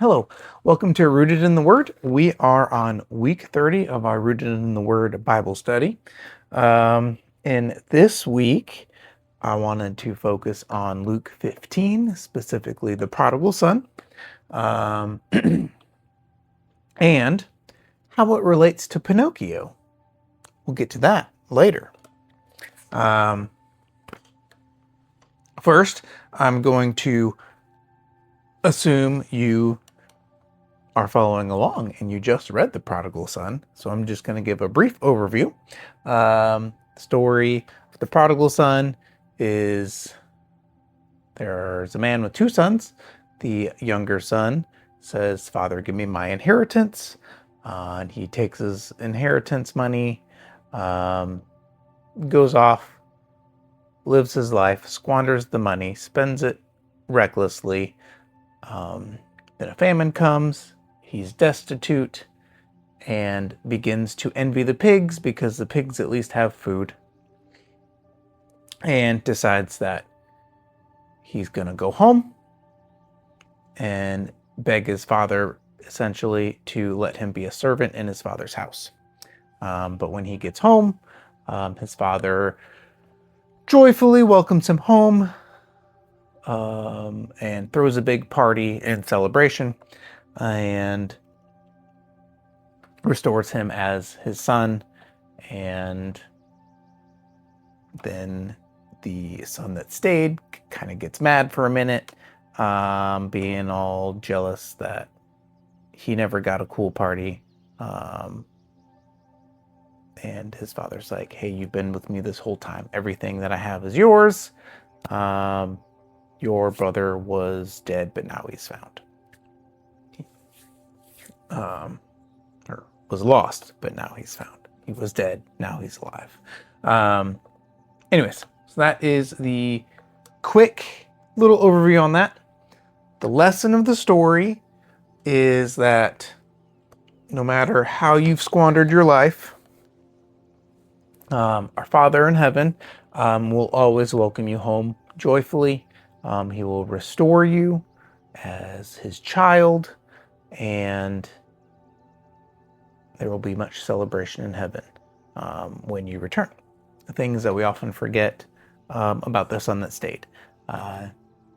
Hello, welcome to Rooted in the Word. We are on week 30 of our Rooted in the Word Bible study. In this week, I wanted to focus on Luke 15, specifically the prodigal son, and how it relates to Pinocchio. We'll get to that later. First, I'm going to assume you are following along and you just read The Prodigal Son. So I'm just going to give a brief overview. Story of the prodigal son is there's a man with two sons. The younger son says, "Father, give me my inheritance." And he takes his inheritance money, goes off, lives his life, squanders the money, spends it recklessly. Then a famine comes. He's destitute and begins to envy the pigs because the pigs at least have food, and decides that he's going to go home and beg his father essentially to let him be a servant in his father's house. But when he gets home, his father joyfully welcomes him home and throws a big party and celebration and restores him as his son. And then the son that stayed kind of gets mad for a minute, being all jealous that he never got a cool party. And his father's like, "Hey, you've been with me this whole time. Everything that I have is yours. Your brother was dead, but now he's found." Or was lost, but now he's found. He was dead, now he's alive. Anyways, so that is the quick little overview on that. The lesson of the story is that no matter how you've squandered your life, our Father in heaven will always welcome you home joyfully. He will restore you as his child, and there will be much celebration in heaven when you return. The things that we often forget about the son that stayed.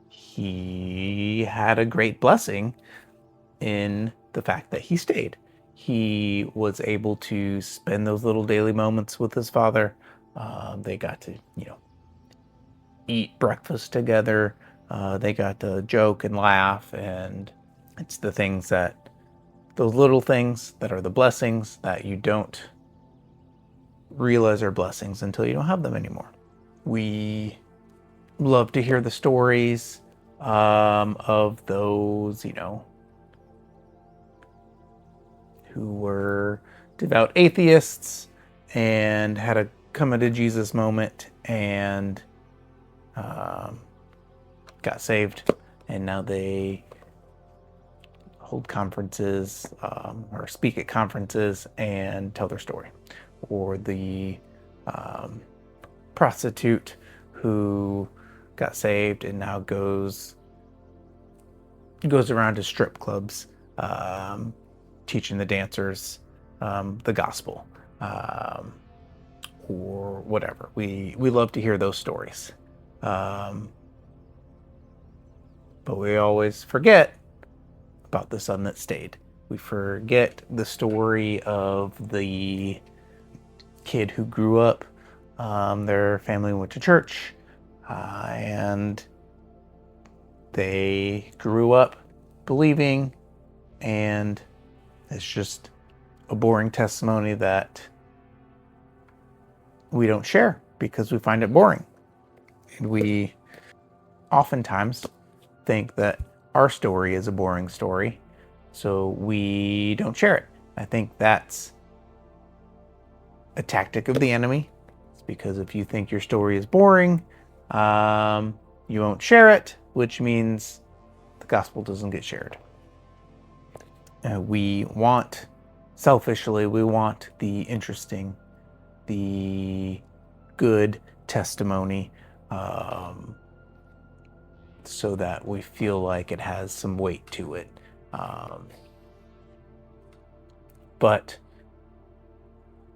He had a great blessing in the fact that he stayed. He was able to spend those little daily moments with his father. They got to, eat breakfast together. They got to joke and laugh, and it's the things those little things that are the blessings that you don't realize are blessings until you don't have them anymore. We love to hear the stories of those, who were devout atheists and had a come to Jesus moment and got saved, and now they hold conferences or speak at conferences and tell their story. Or the prostitute who got saved and now goes around to strip clubs teaching the dancers the gospel, or whatever. We love to hear those stories, but we always forget about the son that stayed. We forget the story of the kid who grew up. Their family went to church, and they grew up believing, and it's just a boring testimony that we don't share because we find it boring. And we oftentimes think that our story is a boring story, so we don't share it. I think that's a tactic of the enemy. It's because if you think your story is boring, you won't share it, which means the gospel doesn't get shared. Selfishly, we want the interesting, the good testimony, so that we feel like it has some weight to it. But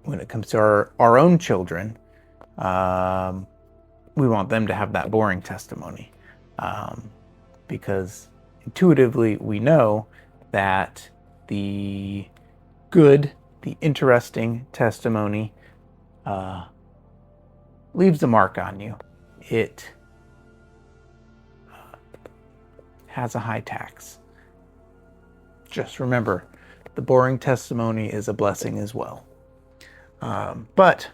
when it comes to our own children, we want them to have that boring testimony, because intuitively we know that the good, the interesting testimony leaves a mark on you. It has a high tax. Just remember, the boring testimony is a blessing as well. But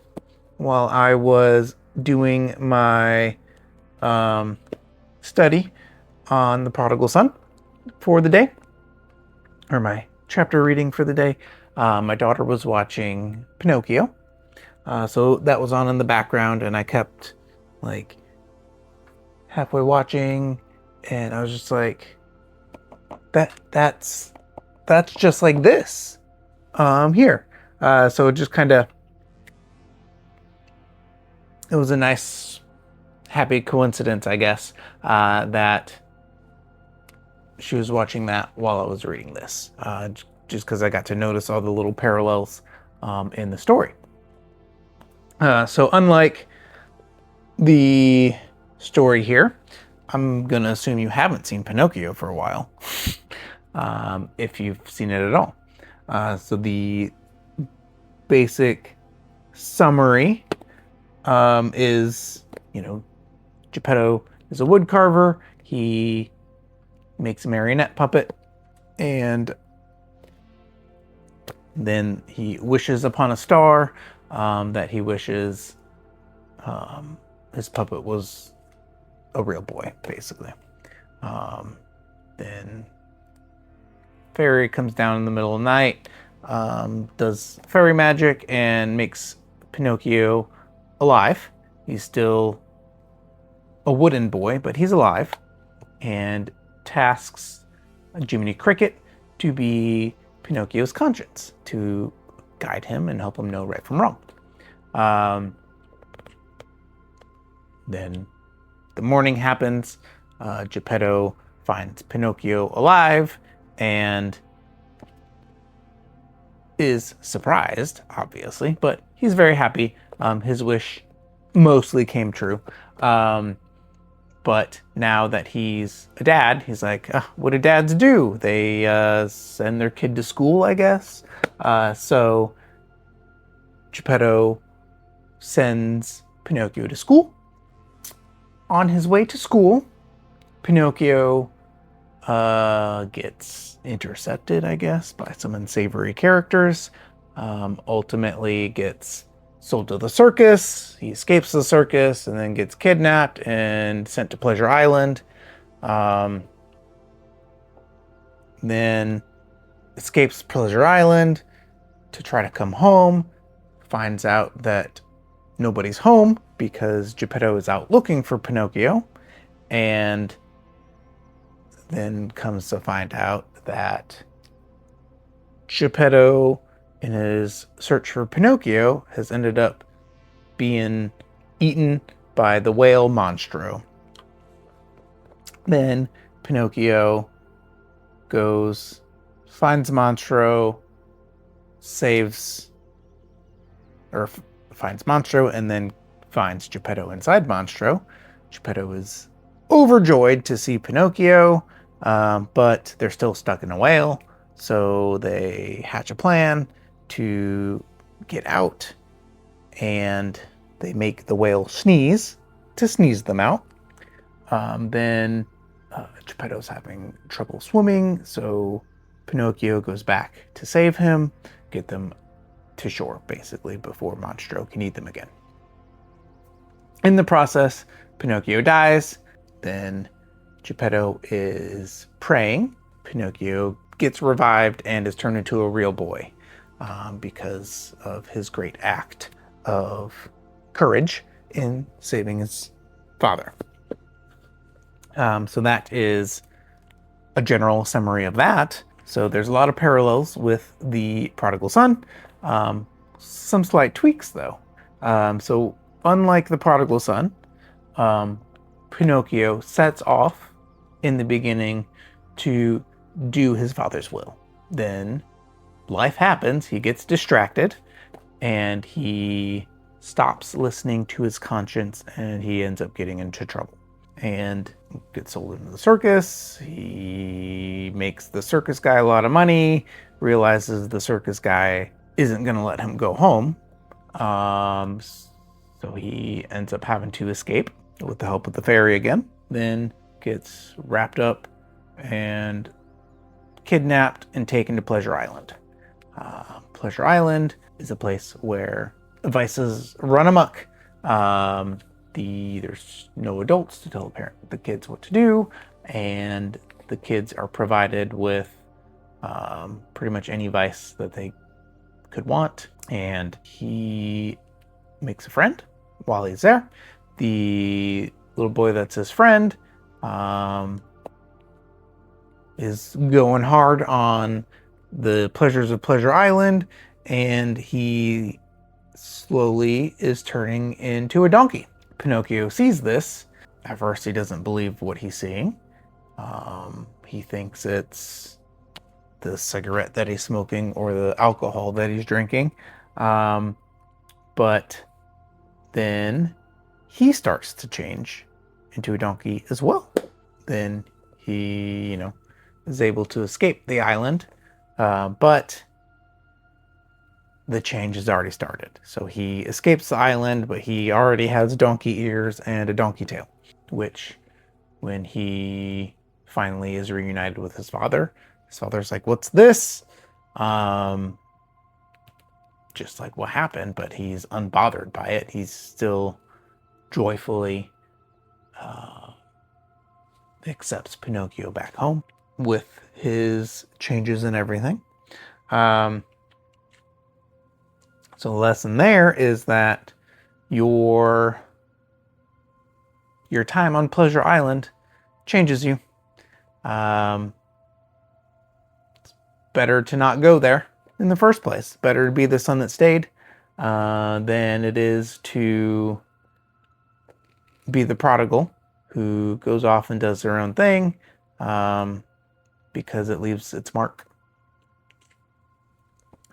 while I was doing my study on the Prodigal Son for the day, or my chapter reading for the day, my daughter was watching Pinocchio. So that was on in the background, and I kept like halfway watching, and I was just like, that's just like this here. So it just kind of, it was a nice, happy coincidence, I guess, that she was watching that while I was reading this, just because I got to notice all the little parallels in the story. So unlike the story here, I'm going to assume you haven't seen Pinocchio for a while, if you've seen it at all. So the basic summary is, Geppetto is a wood carver. He makes a marionette puppet, and then he wishes upon a star that he wishes his puppet was a real boy, basically. Then fairy comes down in the middle of the night, does fairy magic, and makes Pinocchio alive. He's still a wooden boy, but he's alive, and tasks Jiminy Cricket to be Pinocchio's conscience, to guide him and help him know right from wrong. Then the morning happens. Geppetto finds Pinocchio alive and is surprised, obviously, but he's very happy. His wish mostly came true. But now that he's a dad, he's like, what do dads do? They send their kid to school, I guess. So Geppetto sends Pinocchio to school. On his way to school, Pinocchio gets intercepted, I guess, by some unsavory characters. Ultimately gets sold to the circus. He escapes the circus and then gets kidnapped and sent to Pleasure Island. Then escapes Pleasure Island to try to come home. Finds out that nobody's home because Geppetto is out looking for Pinocchio. And then comes to find out that Geppetto, in his search for Pinocchio, has ended up being eaten by the whale Monstro. Then Pinocchio finds Monstro, finds Monstro, and then finds Geppetto inside Monstro. Geppetto is overjoyed to see Pinocchio, but they're still stuck in a whale, so they hatch a plan to get out, and they make the whale sneeze to sneeze them out. Then Geppetto's having trouble swimming, so Pinocchio goes back to save him, get them to shore, basically, before Monstro can eat them again. In the process, Pinocchio dies. Then Geppetto is praying. Pinocchio gets revived and is turned into a real boy because of his great act of courage in saving his father. So that is a general summary of that. So there's a lot of parallels with the Prodigal Son. Some slight tweaks, though. So unlike the Prodigal Son, Pinocchio sets off in the beginning to do his father's will. Then life happens, he gets distracted, and he stops listening to his conscience, and he ends up getting into trouble and gets sold into the circus. He makes the circus guy a lot of money, realizes the circus guy isn't going to let him go home. So he ends up having to escape with the help of the fairy again, then gets wrapped up and kidnapped and taken to Pleasure Island. Pleasure Island is a place where vices run amok. There's no adults to tell the kids what to do, and the kids are provided with pretty much any vice that they could want. And he makes a friend while he's there. The little boy that's his friend is going hard on the pleasures of Pleasure Island, and he slowly is turning into a donkey. Pinocchio sees this. At first, he doesn't believe what he's seeing. He thinks it's the cigarette that he's smoking or the alcohol that he's drinking. But then he starts to change into a donkey as well. Then he, is able to escape the island, but the change has already started. So he escapes the island, but he already has donkey ears and a donkey tail, which when he finally is reunited with his father's like, "What's this?" Just like what happened, but he's unbothered by it. He's still joyfully accepts Pinocchio back home with his changes and everything. So the lesson there is that your time on Pleasure Island changes you. It's better to not go there in the first place. Better to be the son that stayed than it is to be the prodigal who goes off and does their own thing because it leaves its mark.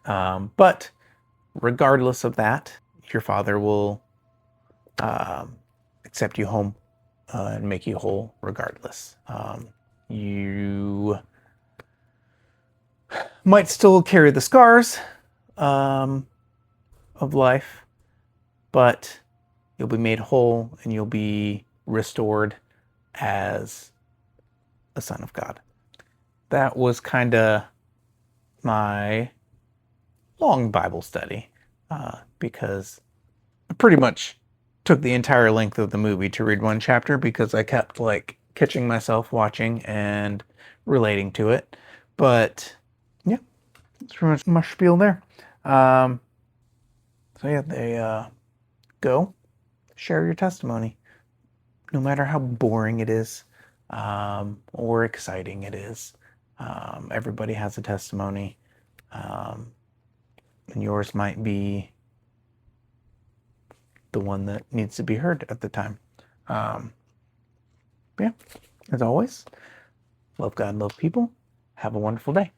But regardless of that, your father will accept you home and make you whole regardless. You might still carry the scars of life, but you'll be made whole and you'll be restored as a son of God. That was kind of my long Bible study because I pretty much took the entire length of the movie to read one chapter because I kept catching myself watching and relating to it. But yeah, that's pretty much my spiel there. So yeah, they go share your testimony, no matter how boring it is or exciting it is. Everybody has a testimony, and yours might be the one that needs to be heard at the time. Yeah, as always, love God, love people. Have a wonderful day.